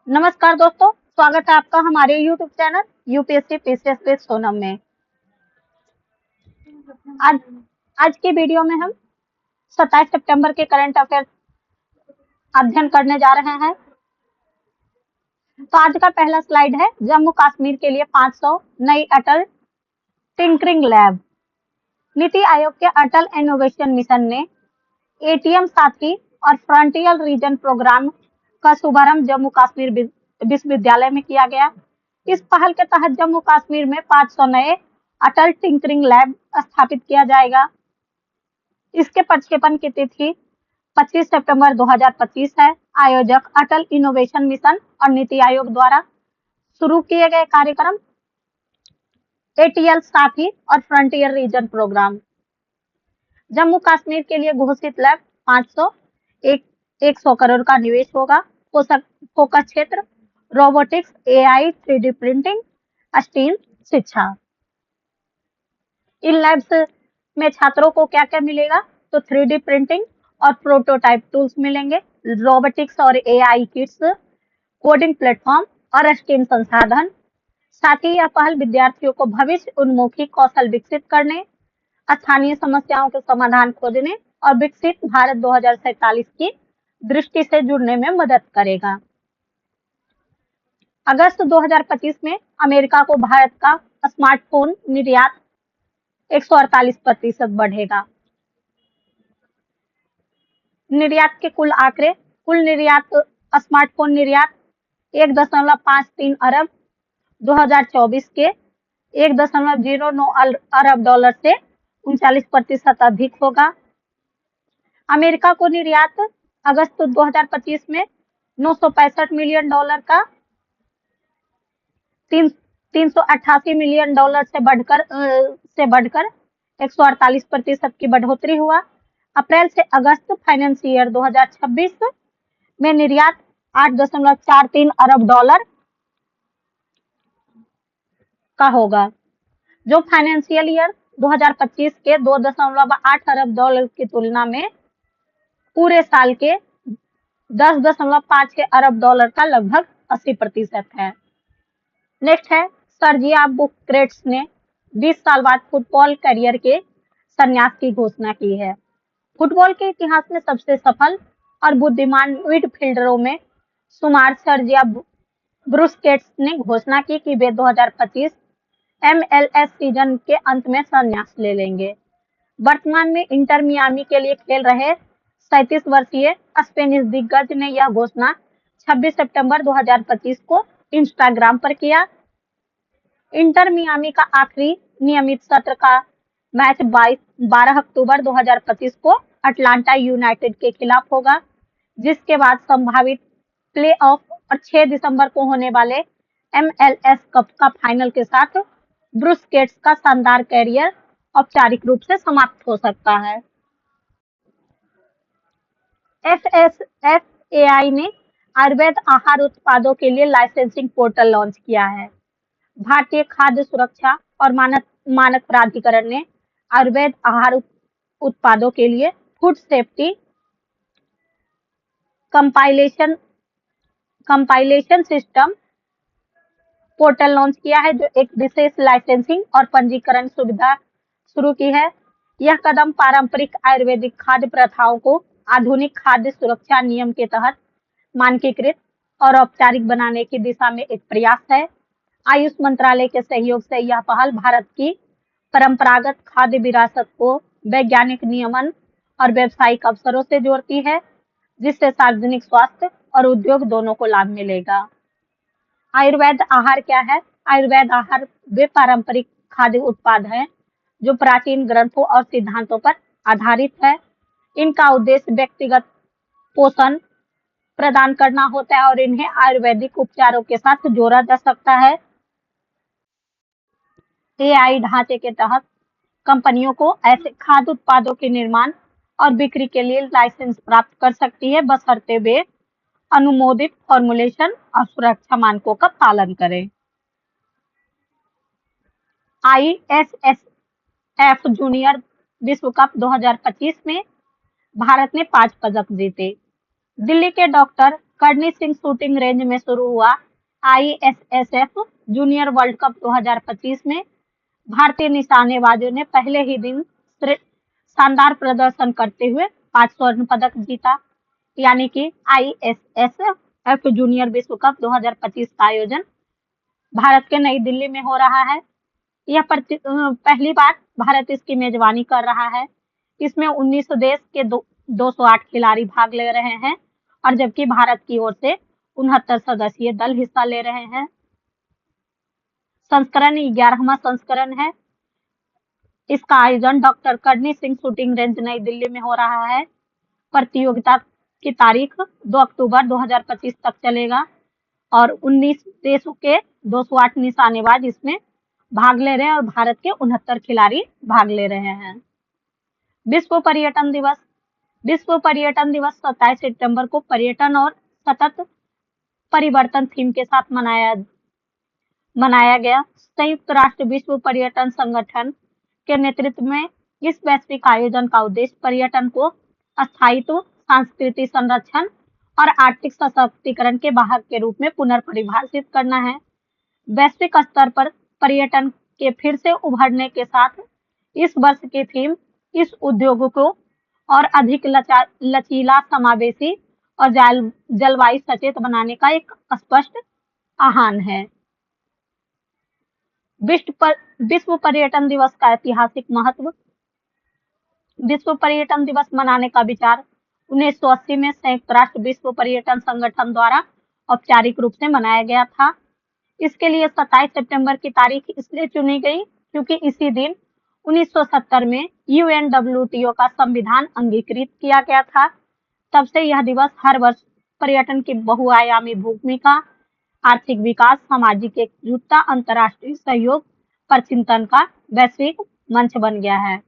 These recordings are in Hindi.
नमस्कार दोस्तों, स्वागत है आपका हमारे YouTube channel UPSC PCS with Sonam में। आज आज की वीडियो में हम 27 सितंबर के करंट अफेयर अध्ययन करने जा रहे हैं। तो आज का पहला स्लाइड है जम्मू कश्मीर के लिए 500 नई अटल टिंकरिंग लैब। नीति आयोग के अटल इनोवेशन मिशन ने एटीएम साथी और फ्रंटियर रीजन प्रोग्राम का शुभारंभ जम्मू कश्मीर विश्वविद्यालय में किया गया। इस पहल के तहत जम्मू कश्मीर में 500 नए अटल टिंकरिंग लैब स्थापित किया जाएगा। इसके प्रक्षेपण की तिथि 25 सितंबर 2025 है। आयोजक अटल इनोवेशन मिशन और नीति आयोग द्वारा शुरू किए गए कार्यक्रम एटीएल साथी और frontier region program. Jammu Kashmir के लिए घोषित लैब 100 करोड़ का निवेश होगा। फोकस क्षेत्र robotics, AI, 3D printing, steam, शिक्षा। इन लैब्स में छात्रों को क्या क्या मिलेगा? तो 3D प्रिंटिंग और प्रोटोटाइप टूल्स मिलेंगे, रोबोटिक्स और एआई किट्स, कोडिंग प्लेटफॉर्म और स्टीम संसाधन। साथ ही यह पहल विद्यार्थियों को भविष्य उन्मुखी कौशल विकसित करने, स्थानीय समस्याओं के समाधान खोजने और विकसित भारत 2047 की दृष्टि से जुड़ने में मदद करेगा। अगस्त 2025 में अमेरिका को भारत का स्मार्टफोन निर्यात 148% बढ़ेगा। निर्यात के कुल आंकड़े, कुल निर्यात स्मार्टफोन निर्यात 1.53 अरब 2024 के 1.09 अरब डॉलर से 39% अधिक होगा। अमेरिका को निर्यात अगस्त 2025 में 965 मिलियन डॉलर का 388 मिलियन डॉलर से बढ़कर 148% की बढ़ोतरी हुआ। अप्रैल से अगस्त फाइनेंशियल 2026 में निर्यात 8.43 अरब डॉलर का होगा, जो फाइनेंशियल ईयर 2025 के 2.8 अरब डॉलर की तुलना में पूरे साल के 10.56 अरब डॉलर का लगभग 80% है। नेक्स्ट है सर्जिया बुस्केट्स ने 20 साल बाद फुटबॉल करियर के संन्यास की घोषणा की है। फुटबॉल के इतिहास में सबसे सफल और बुद्धिमान मिडफील्डरों में शुमार सर्जिया बुस्केट्स ने घोषणा की कि वे 2025 MLS सीजन के अंत में संन्यास ले लेंगे। वर्तमान में इंटर मियामी के लिए खेल रहे 37 वर्षीय स्पेनिश दिग्गज ने यह घोषणा 26 सितंबर 2025 को इंस्टाग्राम पर किया। इंटर मियामी का आखिरी नियमित सत्र का मैच 12 अक्टूबर 2025 को अटलांटा यूनाइटेड के खिलाफ होगा, जिसके बाद संभावित प्लेऑफ और 6 दिसंबर को होने वाले MLS कप का फाइनल के साथ बुस्केट्स का शानदार कैरियर औपचारिक रूप से समाप्त हो सकता है। FSSAI ने आयुर्वेद आहार उत्पादों के लिए लाइसेंसिंग पोर्टल लॉन्च किया है। भारतीय खाद्य सुरक्षा और मानक प्राधिकरण ने आयुर्वेद आहार उत्पादों के लिए food safety compilation system portal launch किया है, जो एक विशेष लाइसेंसिंग और पंजीकरण सुविधा शुरू की है। यह कदम पारंपरिक आयुर्वेदिक खाद्य प्रथाओं को आधुनिक खाद्य सुरक्षा नियम के तहत मानकीकृत और औपचारिक बनाने की दिशा में एक प्रयास है। आयुष मंत्रालय के सहयोग से यह पहल भारत की परंपरागत खाद्य विरासत को वैज्ञानिक नियमन और व्यावसायिक अवसरों से जोड़ती है, जिससे सार्वजनिक स्वास्थ्य और उद्योग दोनों को लाभ मिलेगा। आयुर्वेद आहार क्या है? आयुर्वेद आहार वे पारंपरिक खाद्य उत्पाद हैं जो प्राचीन ग्रंथों और सिद्धांतों पर आधारित है। इनका उद्देश्य व्यक्तिगत पोषण प्रदान करना होता है और इन्हें आयुर्वेदिक उपचारों के साथ जोड़ा जा सकता है। एआई ढांचे के तहत कंपनियों को ऐसे खाद्य उत्पादों के निर्माण और बिक्री के लिए लाइसेंस प्राप्त कर सकती है, बशर्ते वे अनुमोदित फॉर्मुलेशन और सुरक्षा मानकों का पालन करें। ISSF जूनियर विश्व कप 2025 में भारत ने 5 पदक जीते। दिल्ली के doctor Karni Singh shooting range में शुरू हुआ ISSF जूनियर वर्ल्ड कप 2025 में भारतीय निशानेबाजों ने पहले ही दिन शानदार प्रदर्शन करते हुए 5 स्वर्ण पदक जीता। यानी कि ISSF जूनियर विश्व कप 2025 का आयोजन भारत के नई दिल्ली में हो रहा है। यह पहली बार भारत इसकी मेजबानी कर रहा है। इसमें 19 देश के 208 खिलाड़ी भाग ले रहे हैं और जबकि भारत की ओर से 69 सदस्यीय दल हिस्सा ले रहे हैं। संस्करण 11वां संस्करण है। इसका आयोजन doctor Karni Singh shooting range नई दिल्ली में हो रहा है। प्रतियोगिता की तारीख 2 अक्टूबर 2025 तक चलेगा और 19 देशों के 208 निशानेबाज इसमें भाग ले रहे हैं और भारत के 69 खिलाड़ी भाग ले रहे हैं। विश्व पर्यटन दिवस 27 सितंबर को पर्यटन और सतत परिवर्तन थीम के साथ मनाया गया। संयुक्त राष्ट्र विश्व पर्यटन संगठन के नेतृत्व में इस वैश्विक आयोजन का उद्देश्य पर्यटन को स्थायित्व, सांस्कृतिक संरक्षण और आर्थिक सशक्तिकरण के वाहक के रूप में पुनर्परिभाषित करना है। वैश्विक स्तर पर पर्यटन के फिर से उभरने के साथ इस वर्ष की थीम इस उद्योग को और अधिक लचीला, समावेशी और जलवायु सचेत बनाने का एक स्पष्ट आह्वान है। विश्व पर्यटन दिवस का ऐतिहासिक महत्व। विश्व पर्यटन दिवस मनाने का विचार 1980 में संयुक्त राष्ट्र विश्व पर्यटन संगठन द्वारा औपचारिक रूप से मनाया गया था। इसके लिए 27 सितंबर की तारीख इसलिए चुनी गई क्योंकि इसी दिन 1970 में UNWTO का संविधान अंगीकृत किया गया था। तब से यह दिवस हर वर्ष पर्यटन की बहुआयामी भूमिका, आर्थिक विकास, सामाजिक एकजुटता, अंतर्राष्ट्रीय सहयोग पर चिंतन का वैश्विक मंच बन गया है।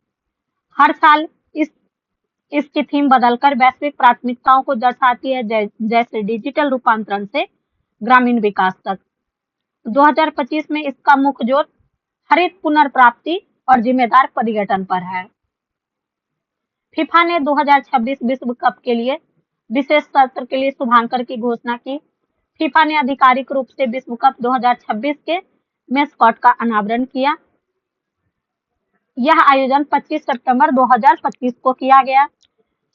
हर साल इसकी थीम बदलकर वैश्विक प्राथमिकताओं को दर्शाती है, जैसे डिजिटल रूपांतरण से ग्रामीण विकास तक। 2025 में इसका मुख्य जोर हरित पुनर्प्राप्ति और जिम्मेदार पर्यटन पर है। फीफा ने 2026 विश्व कप के लिए विशेष सत्र के लिए शुभांकर की घोषणा की। फीफा ने आधिकारिक रूप से विश्व कप 2026 के मैस्कॉट का अनावरण किया। यह आयोजन 25 सितंबर 2025 को किया गया।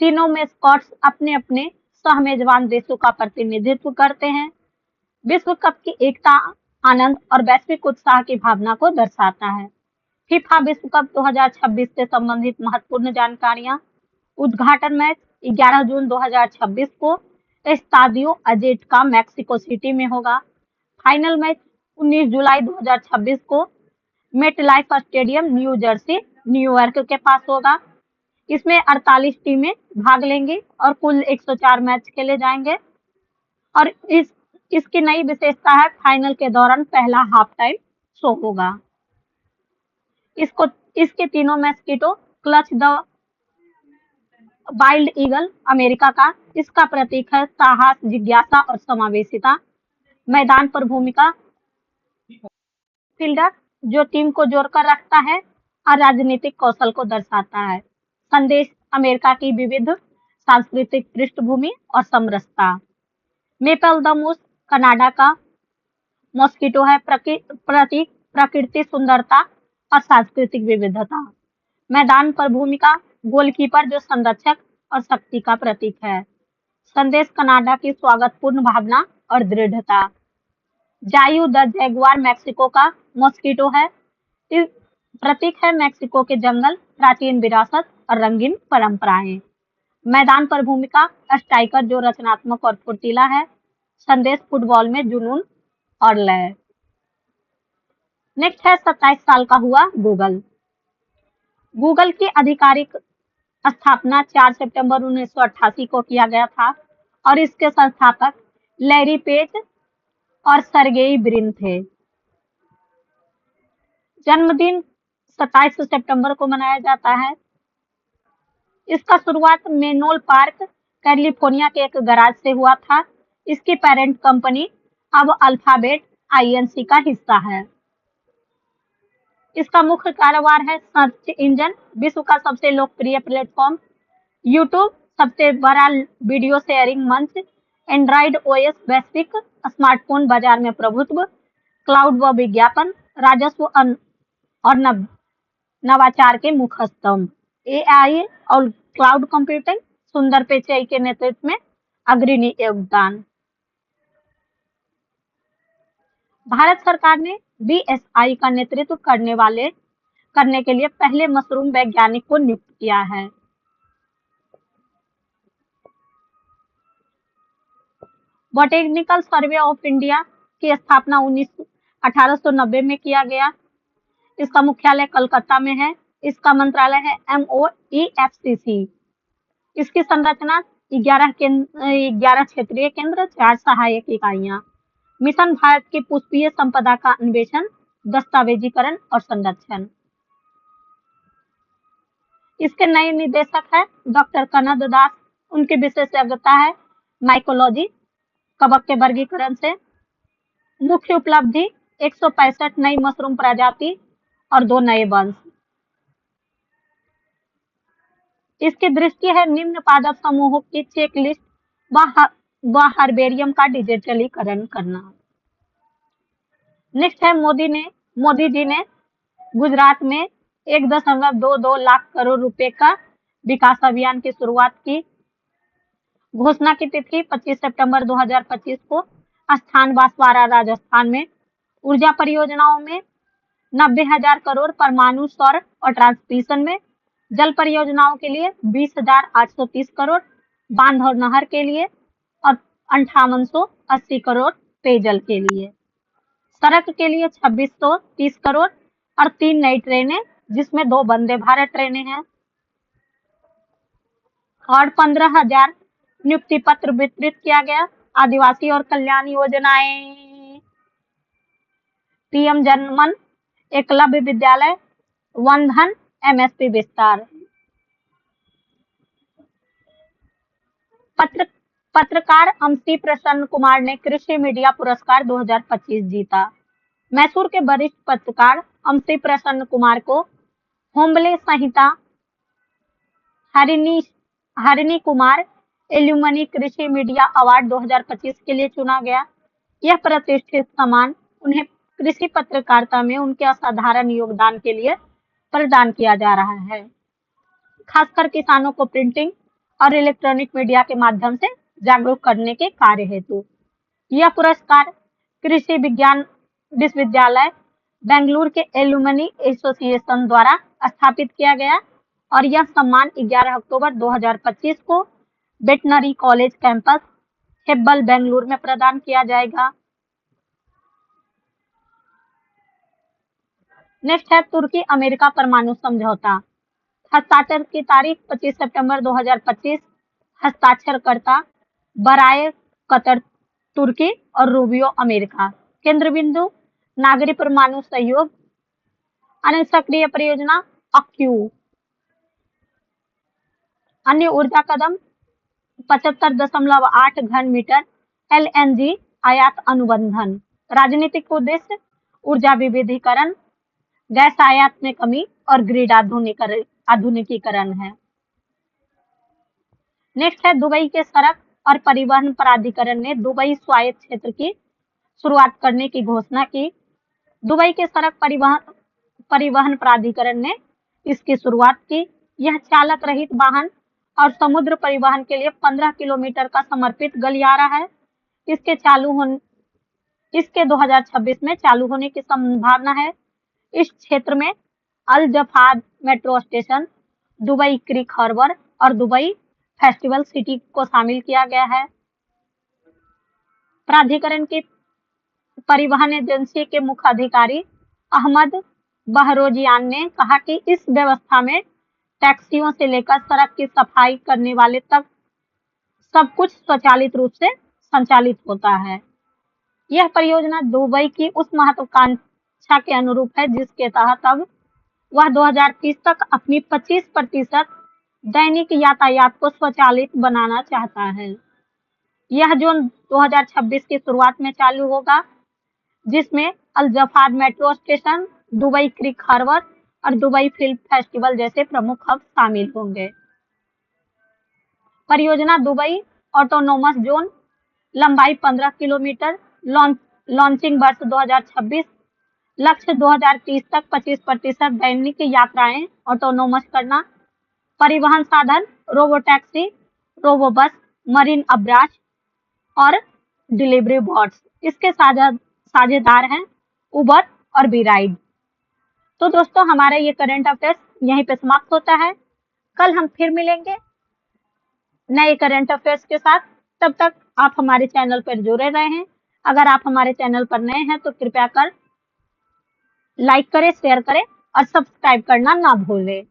तीनों मैस्कॉट्स अपने अपने सह मेजबान देशों का प्रतिनिधित्व करते हैं। विश्व कप की एकता, आनंद और वैश्विक उत्साह की भावना को दर्शाता है। फीफा विश्व कप 2026 से संबंधित महत्वपूर्ण जानकारियां। उद्घाटन मैच 11 जून 2026 को एस्तादियो अज़ेटेका मैक्सिको सिटी में होगा। फाइनल मैच 19 जुलाई 2026 को MetLife stadium, new Jersey, New York के पास होगा। इसमें 48 टीमें भाग लेंगी और कुल 104 मैच खेले जाएंगे। और इसकी नई विशेषता है फाइनल के दौरान पहला हाफ टाइम शो होगा। इसके तीनों mascot Clutch the wild eagle America का, इसका प्रतीक है साहस, जिज्ञासा और समावेशिता। मैदान पर भूमिका फील्डर जो टीम को जोड़कर रखता है और राजनीतिक कौशल को दर्शाता है। संदेश अमेरिका की विविध सांस्कृतिक पृष्ठभूमि और समरसता। मेपल द मूस कनाडा का मॉस्किटो है, प्रतीक प्रकृति सुंदरता और सांस्कृतिक विविधता। मैदान पर भूमिका गोलकीपर जो संरक्षक और शक्ति का प्रतीक है। संदेश कनाडा की स्वागतपूर्ण भावना और दृढ़ता। जायू द जैगुआर मैक्सिको का मॉस्किटो है, प्रतीक है मैक्सिको के जंगल, प्राचीन विरासत और रंगीन परंपराएं। मैदान पर भूमिका स्ट्राइकर जो रचनात्मक और फुर्तीला है। संदेश फुटबॉल में जुनून और लय। नेक्स्ट है 27 साल का हुआ गूगल। गूगल की आधिकारिक स्थापना 4 सितंबर 1988 को किया गया था और इसके संस्थापक लैरी पेज और सर्गेई ब्रिन थे। जन्मदिन 27 सितंबर को मनाया जाता है। इसका शुरुआत मेनोल पार्क, कैलिफोर्निया के एक गैराज से हुआ था। इसकी पेरेंट कंपनी अब अल्फाबेट INC का हिस्सा है। इसका मुख्य कारोबार है सर्च इंजन, विश्व का सबसे लोकप्रिय प्लेटफॉर्म यूट्यूब, सबसे बड़ा वीडियो शेयरिंग मंच, एंड्रॉइड ओएस, वैश्विक स्मार्टफोन बाजार में प्रभुत्व, क्लाउड व विज्ञापन, राजस्व और नवाचार के मुख्य स्तंभ। एआई और क्लाउड कंप्यूटिंग, सुंदर पिचई के नेतृत्व में अग्रणी योगदान। भारत सरकार ने बीएसआई का नेतृत्व करने के लिए पहले मशरूम वैज्ञानिक को नियुक्त किया है। बॉटेनिकल सर्वे ऑफ इंडिया की स्थापना 1890 में किया गया। इसका मुख्यालय कलकत्ता में है। इसका मंत्रालय है MOEFCC। इसकी संरचना 11 क्षेत्रीय केंद्र, 4 सहायक इकाइयां। मिशन भारत की पुष्पीय संपदा का अन्वेषण, दस्तावेजीकरण और संरक्षण। इसके नए निदेशक है डॉक्टर कनद दास। उनकी विशेषज्ञता है माइकोलॉजी, कवक के वर्गीकरण से। मुख्य उपलब्धि 165 नई मशरूम प्रजाति और 2 नए वंश। इसकी दृष्टि है निम्न पादप समूहों की चेकलिस्ट व हर्बेरियम का डिजिटलीकरण करना। नेक्स्ट है मोदी जी ने गुजरात में 1.22 लाख करोड़ रुपए का विकास अभियान की शुरुआत की। घोषणा की तिथि 25 सितंबर 2025 को। स्थान बांसवाड़ा, राजस्थान में। ऊर्जा परियोजनाओं में 90,000 करोड़, परमाणु, सौर और ट्रांसमिशन में। जल परियोजनाओं के लिए 20,830 करोड़, बांध और नहर के लिए और 5880 करोड़ पेयजल के लिए। सड़क के लिए 2630 करोड़ और 3 नई ट्रेनें, जिसमें 2 वंदे भारत ट्रेनें हैं। और 15,000 नियुक्ति पत्र वितरित किया गया। आदिवासी और कल्याण योजनाएं, पीएम जनमन, एकलव्य विद्यालय, वनधन, एमएसपी विस्तार। पत्रकार अमसी प्रसन्न कुमार ने कृषि मीडिया पुरस्कार 2025 जीता। मैसूर के वरिष्ठ पत्रकार अमसी प्रसन्न कुमार को होम्बले संहिता हरिणी कुमार एल्यूमनी कृषि मीडिया अवार्ड 2025 के लिए चुना गया। यह प्रतिष्ठित सम्मान उन्हें कृषि पत्रकारिता में उनके असाधारण योगदान के लिए प्रदान किया जा रहा है, खासकर किसानों को प्रिंटिंग और इलेक्ट्रॉनिक मीडिया के माध्यम से जागरूक करने के कार्य हेतु। यह पुरस्कार कृषि विज्ञान विश्वविद्यालय बेंगलुरु के एल्यूमनी एसोसिएशन द्वारा स्थापित किया गया और यह सम्मान 11 अक्टूबर 2025 को veterinary college campus Hebbal, Bengaluru में प्रदान किया जाएगा। नेक्स्ट है तुर्की अमेरिका परमाणु समझौता। हस्ताक्षर की तारीख 25 सितंबर 2025। हस्ताक्षरकर्ता बराए कतर तुर्की और रूबियो अमेरिका। केंद्र बिंदु नागरिक परमाणु सहयोग अणुसक्रिय परियोजना अक्यू। अन्य ऊर्जा कदम 75.8 घन मीटर एलएनजी आयात अनुबंधन। राजनीतिक उद्देश्य ऊर्जा विविधीकरण, गैस आयात में कमी और ग्रिड आधुनिकीकरण है। नेक्स्ट है दुबई के सड़क और परिवहन प्राधिकरण ने दुबई स्वायत्त क्षेत्र की शुरुआत करने की घोषणा की। दुबई के सड़क परिवहन प्राधिकरण ने इसकी शुरुआत की। यह चालक रहित वाहन और समुद्र परिवहन के लिए 15 किलोमीटर का समर्पित गलियारा है। इसके 2026 में चालू होने की संभावना है। इस क्षेत्र में अल जफाद metro station, Dubai Creek Harbour और दुबई फेस्टिवल सिटी को शामिल किया गया है। प्राधिकरण की परिवहन एजेंसी के मुख्य अधिकारी अहमद बहरोजियान ने कहा कि इस व्यवस्था में टैक्सियों से लेकर सड़क की सफाई करने वाले तक सब कुछ स्वचालित रूप से संचालित होता है। यह परियोजना दुबई की उस महत्वाकांक्षा के अनुरूप है जिसके तहत अब वह 2030 तक अपनी 25% दैनिक यातायात को स्वचालित बनाना चाहता है। यह जून 2026 की शुरुआत में चालू होगा, जिसमें अल जफाद metro station, Dubai Creek Harbour और दुबई फिल्म फेस्टिवल जैसे प्रमुख हब शामिल होंगे। परियोजना दुबई ऑटोनोमस जोन लंबाई 15 किलोमीटर, लॉन्चिंग वर्ष 2026, लक्ष्य 2030 तक 25% दैनिक यात्राएं ऑटोनोमस करना, परिवहन साधन रोबो टैक्सी, रोबो बस, मरीन अब्राज और डिलीवरी बॉट्स। इसके साझेदार हैं उबर और बी राइड। तो दोस्तों हमारा ये करंट अफेयर्स यहीं पे समाप्त होता है। कल हम फिर मिलेंगे नए करंट अफेयर्स के साथ। तब तक आप हमारे चैनल पर जुड़े रहें। अगर आप हमारे चैनल पर नए हैं तो कृपया कर लाइक करें, शेयर करें और सब्सक्राइब करना ना भूलें।